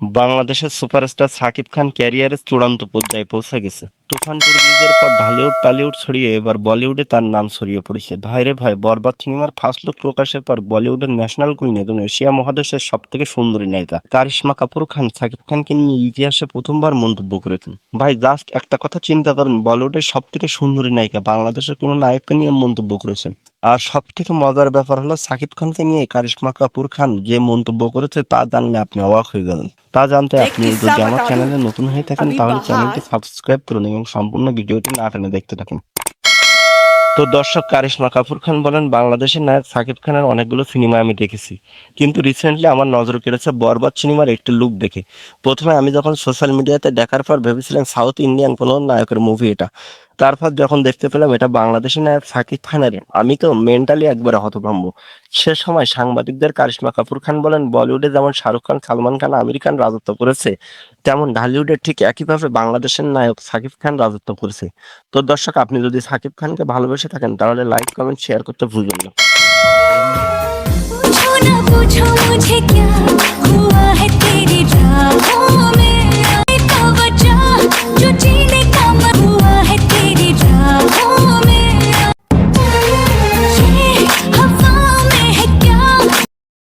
বাংলাদেশের সুপারস্টার সাকিব খান ক্যারিয়ারের চূড়ান্ত পর্যায়ে পৌঁছে গেছে। তুফান টু রিলিজের পর ঢালিউড টালিউড ছড়িয়ে এবার বলিউডে তার নাম ছড়িয়ে পড়েছে। ভাইরে ভাই, বরবাদ সিনেমার ফার্স্ট লুক প্রকাশের পর বলিউডের ন্যাশনাল কুইন এবং এশিয়া মহাদেশের সব থেকে সুন্দরী নায়িকা কারিশমা কাপুর খান সাকিব খানকে নিয়ে ইতিহাসে প্রথমবার মন্তব্য করেছেন। ভাই, জাস্ট একটা কথা চিন্তা করেন, বলিউডের সব থেকে সুন্দরী নায়িকা বাংলাদেশের কোনো নায়ককে নিয়ে মন্তব্য করেছেন। আর সব থেকে মজার ব্যাপার হলো, সাকিব খানকে নিয়ে কারিশমা কাপুর খান যে মন্তব্য করেছে তা জানলে আপনি অবাক হয়ে যাবেন। তা জানতে एक আপনি किस्सा যদি আমার बता दूं। চ্যানেলে নতুন হয়ে থাকেন अभी তাহলে बाहर চ্যানেলটি সাবস্ক্রাইব করুন এবং সম্পূর্ণ ভিডিওটি না টেনে দেখতে থাকুন। তো দর্শক, কারিশমা কাপুর খান বলেন, বাংলাদেশের নায়ক সাকিব খানের অনেকগুলো সিনেমা আমি দেখেছি, কিন্তু রিসেন্টলি আমার নজর কেড়েছে বরবাদ সিনেমার একটি লুক দেখে। প্রথমে আমি যখন সোশ্যাল মিডিয়াতে দেখার পর ভেবেছিলাম সাউথ ইন্ডিয়ান কোনো নায়কের মুভি এটা। তারপর যখন দেখতে পেলাম এটা বাংলাদেশের নায়ক সাকিব খানের, আমি তো মেন্টালি একবারে হতভম্ব। সে সময় সাংবাদিকদের কারিশমা কাপুর খান বলেন, বলিউডে যেমন শাহরুখ খান, সালমান খান, আমির খান রাজত্ব করেছে, তেমন ঢালিউডের ঠিক একইভাবে বাংলাদেশের নায়ক সাকিব খান রাজত্ব করেছে। তো দর্শক, আপনি যদি সাকিব খানকে ভালোবেসে থাকেন তাহলে লাইক কমেন্ট শেয়ার করতে ভুলবেন না। पूछो ना पूछो मुझे